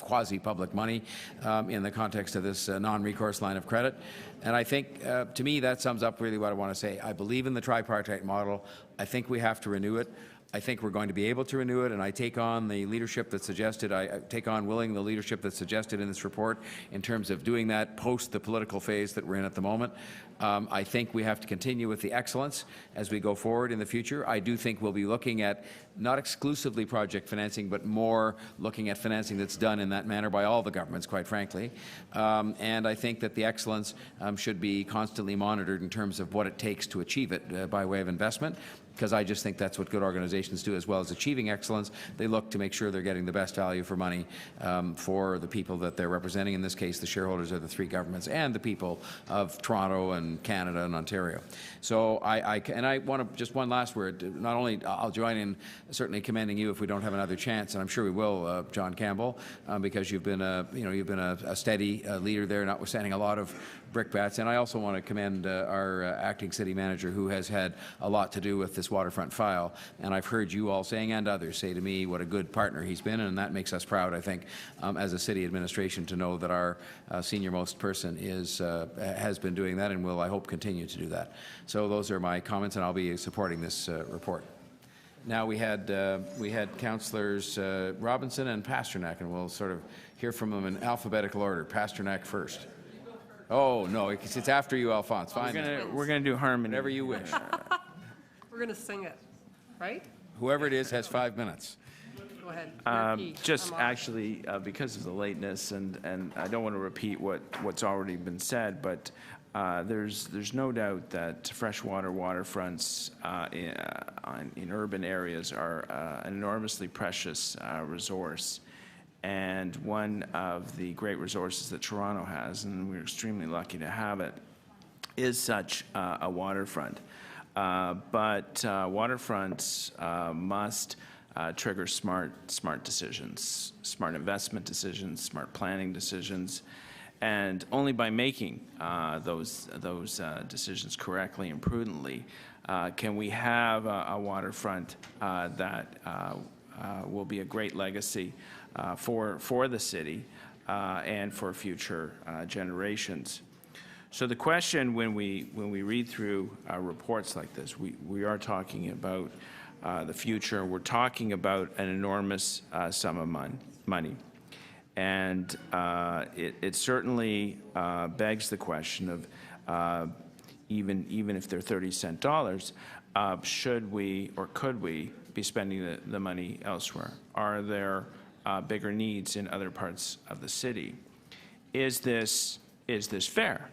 quasi-public money in the context of this non-recourse line of credit. And I think, to me, that sums up really what I want to say. I believe in the tripartite model. I think we have to renew it. I think we're going to be able to renew it, and I take on the leadership that's suggested. I take on willing the leadership that's suggested in this report in terms of doing that post the political phase that we're in at the moment. I think we have to continue with the excellence as we go forward in the future. I do think we'll be looking at not exclusively project financing, but more looking at financing that's done in that manner by all the governments, quite frankly. And I think that the excellence should be constantly monitored in terms of what it takes to achieve it by way of investment, because I just think that's what good organizations do. As well as achieving excellence, they look to make sure they're getting the best value for money for the people that they're representing. In this case, the shareholders are the three governments and the people of Toronto and Canada and Ontario. So I want to just one last word. Not only I'll join in certainly commending you if we don't have another chance, and I'm sure we will, John Campbell, because you've been a steady leader there, notwithstanding a lot of brickbats. And I also want to commend our acting city manager, who has had a lot to do with this waterfront file. And I've heard you all saying, and others say to me, what a good partner he's been, and that makes us proud, I think, as a city administration, to know that our senior-most person has been doing that and will, I hope, continue to do that. So those are my comments, and I'll be supporting this report. Now we had councillors Robinson and Pasternak, and we'll sort of hear from them in alphabetical order. Pasternak first. Oh no, it's after you, Alphonse. Fine. We're gonna do harmony. Whatever you wish. We're going to sing it, right? Whoever it is has 5 minutes. Go ahead. Just actually, because of the lateness, and I don't want to repeat what's already been said, but there's no doubt that freshwater waterfronts in urban areas are an enormously precious resource, and one of the great resources that Toronto has, and we're extremely lucky to have it, is such a waterfront. But waterfronts must trigger smart decisions, smart investment decisions, smart planning decisions, and only by making those decisions correctly and prudently can we have a waterfront that will be a great legacy for the city and for future generations. So the question, when we read through reports like this, we are talking about the future. We're talking about an enormous sum of money, and it certainly begs the question of even if they're 30-cent dollars, should we or could we be spending the money elsewhere? Are there bigger needs in other parts of the city? Is this fair?